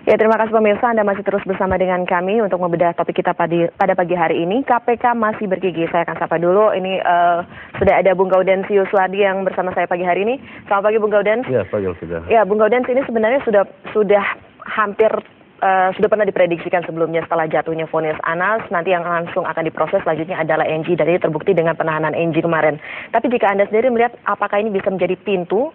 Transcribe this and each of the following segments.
Ya, terima kasih pemirsa, Anda masih terus bersama dengan kami untuk membedah topik kita pada pagi hari ini. KPK masih bergigi. Saya akan sapa dulu, ini sudah ada Bung Gaudensius Suardi yang bersama saya pagi hari ini. Selamat pagi Bung Gaudens. Ya, pagi sudah. Ya, Bung Gaudens, ini sebenarnya sudah hampir sudah pernah diprediksikan sebelumnya setelah jatuhnya vonis Anas, nanti yang langsung akan diproses selanjutnya adalah NG, dari terbukti dengan penahanan NG kemarin. Tapi jika Anda sendiri melihat apakah ini bisa menjadi pintu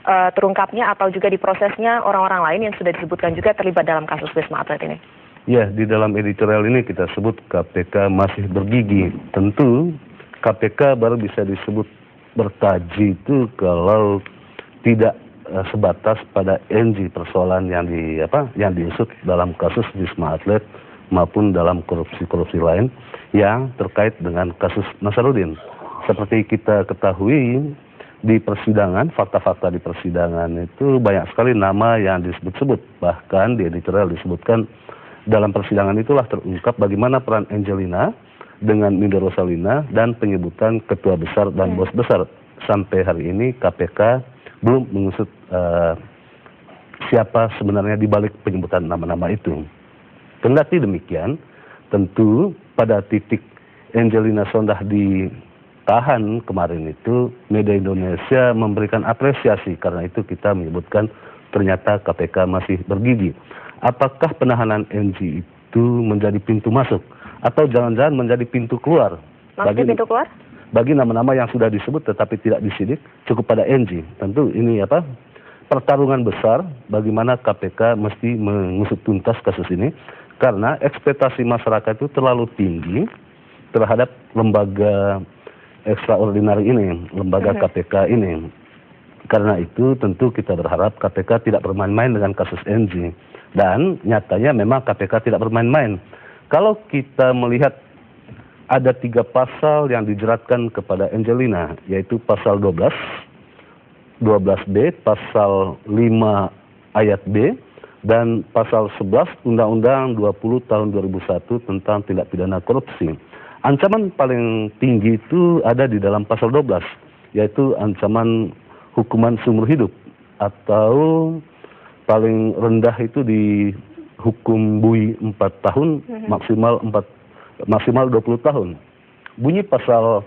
terungkapnya atau juga diprosesnya orang-orang lain yang sudah disebutkan juga terlibat dalam kasus Wisma Atlet ini? Ya, di dalam editorial ini kita sebut KPK masih bergigi. Tentu KPK baru bisa disebut bertaji itu kalau tidak sebatas pada NG, persoalan yang diusut dalam kasus Wisma Atlet maupun dalam korupsi-korupsi lain yang terkait dengan kasus Nasaruddin. Seperti kita ketahui, di persidangan, fakta-fakta di persidangan itu banyak sekali nama yang disebut-sebut. Bahkan di editorial disebutkan dalam persidangan itulah terungkap bagaimana peran Angelina dengan Ninda Rosalina dan penyebutan ketua besar dan bos besar. Sampai hari ini KPK belum mengusut siapa sebenarnya di balik penyebutan nama-nama itu. Kendati demikian, tentu pada titik Angelina Sondakh ditahan kemarin itu, media Indonesia memberikan apresiasi, karena itu kita menyebutkan ternyata KPK masih bergigi. Apakah penahanan NG itu menjadi pintu masuk atau jangan-jangan menjadi pintu keluar? Maksudnya pintu keluar? Bagi nama-nama yang sudah disebut tetapi tidak disidik, cukup pada NG. Tentu ini pertarungan besar bagaimana KPK mesti mengusut tuntas kasus ini, karena ekspektasi masyarakat itu terlalu tinggi terhadap lembaga extraordinary ini, lembaga KPK ini. Karena itu tentu kita berharap KPK tidak bermain-main dengan kasus NG. Dan nyatanya memang KPK tidak bermain-main. Kalau kita melihat ada 3 pasal yang dijeratkan kepada Angelina, yaitu pasal 12B, pasal 5 ayat B, dan pasal 11 Undang-Undang 20 tahun 2001 tentang tindak pidana korupsi. Ancaman paling tinggi itu ada di dalam pasal 12, yaitu ancaman hukuman seumur hidup, atau paling rendah itu di hukum bui 4 tahun, maksimal 20 tahun. Bunyi pasal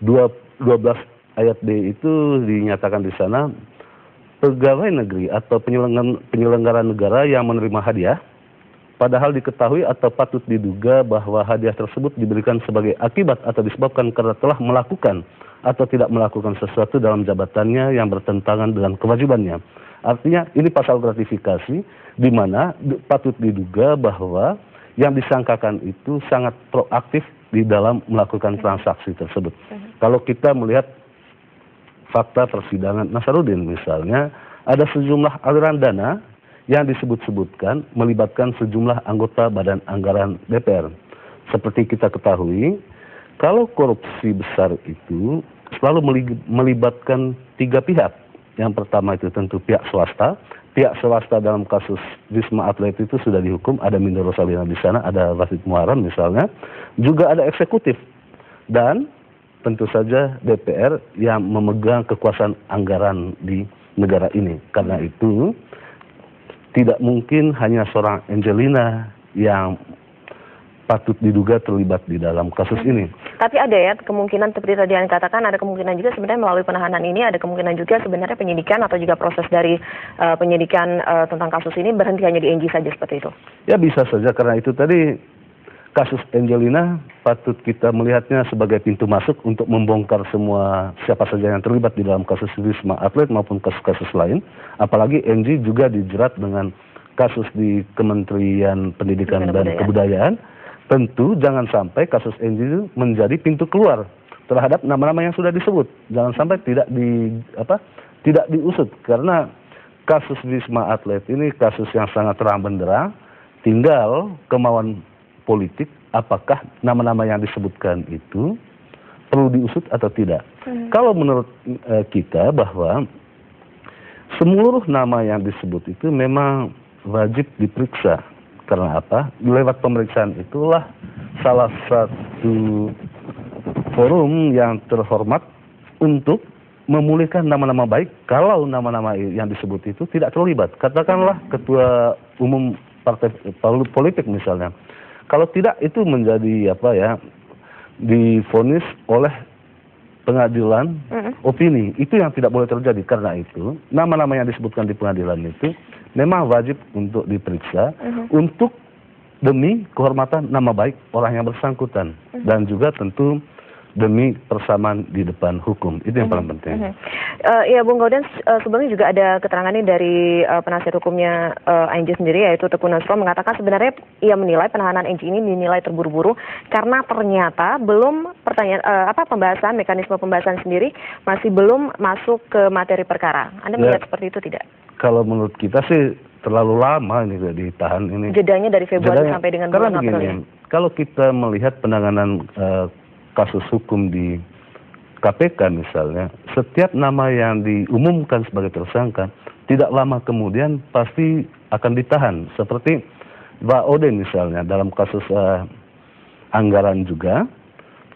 12 ayat B itu dinyatakan di sana, pegawai negeri atau penyelenggara negara yang menerima hadiah, padahal diketahui atau patut diduga bahwa hadiah tersebut diberikan sebagai akibat atau disebabkan karena telah melakukan atau tidak melakukan sesuatu dalam jabatannya yang bertentangan dengan kewajibannya. Artinya ini pasal gratifikasi di mana patut diduga bahwa yang disangkakan itu sangat proaktif di dalam melakukan transaksi tersebut. Kalau kita melihat fakta persidangan Nasaruddin misalnya, ada sejumlah aliran dana yang disebut-sebutkan melibatkan sejumlah anggota Badan Anggaran DPR. Seperti kita ketahui, kalau korupsi besar itu selalu melibatkan 3 pihak. Yang pertama itu tentu pihak swasta. Pihak swasta dalam kasus Wisma Atlet itu sudah dihukum, ada Ninda Rosalina di sana, ada Rashid Muharram misalnya, juga ada eksekutif, dan tentu saja DPR yang memegang kekuasaan anggaran di negara ini. Karena itu tidak mungkin hanya seorang Angelina yang patut diduga terlibat di dalam kasus ini. Tapi ada ya kemungkinan seperti tadi yang dikatakan, ada kemungkinan juga sebenarnya melalui penahanan ini, ada kemungkinan juga sebenarnya penyidikan atau juga proses dari penyidikan tentang kasus ini berhenti hanya di NG saja seperti itu. Ya, bisa saja, karena itu tadi kasus Angelina patut kita melihatnya sebagai pintu masuk untuk membongkar semua siapa saja yang terlibat di dalam kasus Wisma Atlet maupun kasus-kasus lain. Apalagi NG juga dijerat dengan kasus di Kementerian Pendidikan dan Kebudayaan. Tentu jangan sampai kasus NG itu menjadi pintu keluar terhadap nama-nama yang sudah disebut. Jangan sampai tidak diusut, karena kasus Wisma Atlet ini kasus yang sangat terang benderang. Tinggal kemauan politik, apakah nama-nama yang disebutkan itu perlu diusut atau tidak. Kalau menurut kita bahwa seluruh nama yang disebut itu memang wajib diperiksa. Karena apa? Lewat pemeriksaan itulah salah satu forum yang terhormat untuk memulihkan nama-nama baik kalau nama-nama yang disebut itu tidak terlibat. Katakanlah ketua umum partai politik misalnya. Kalau tidak itu menjadi divonis oleh pengadilan opini. Itu yang tidak boleh terjadi. Karena itu nama-nama yang disebutkan di pengadilan itu memang wajib untuk diperiksa untuk demi kehormatan nama baik orang yang bersangkutan dan juga tentu demi persamaan di depan hukum. Itu yang paling penting. Ya, Bung Gaudens, sebelumnya juga ada keterangan ini dari penasihat hukumnya Angie sendiri, yaitu Teguh Nasro, mengatakan sebenarnya ia menilai penahanan Angie ini dinilai terburu-buru karena ternyata belum pembahasan, mekanisme pembahasan sendiri masih belum masuk ke materi perkara. Anda melihat seperti itu tidak? Kalau menurut kita sih terlalu lama ini ditahan ini. Jedanya dari Februari sampai dengan bulan April. Begini, kalau kita melihat penanganan kasus hukum di KPK misalnya, setiap nama yang diumumkan sebagai tersangka, tidak lama kemudian pasti akan ditahan. Seperti Mbak Ode misalnya, dalam kasus anggaran juga,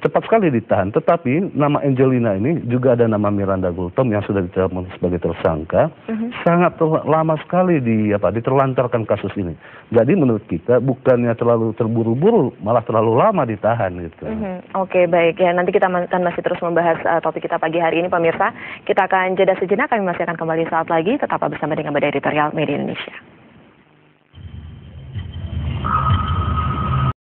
cepat sekali ditahan. Tetapi nama Angelina ini juga ada nama Miranda Gultom yang sudah ditetapkan sebagai tersangka. Sangat lama sekali diterlantarkan kasus ini. Jadi menurut kita bukannya terlalu terburu-buru, malah terlalu lama ditahan gitu. Oke, baik ya. Nanti kita akan masih terus membahas topik kita pagi hari ini, pemirsa. Kita akan jeda sejenak. Kami masih akan kembali saat lagi. Tetaplah bersama dengan Badan Editorial Media Indonesia.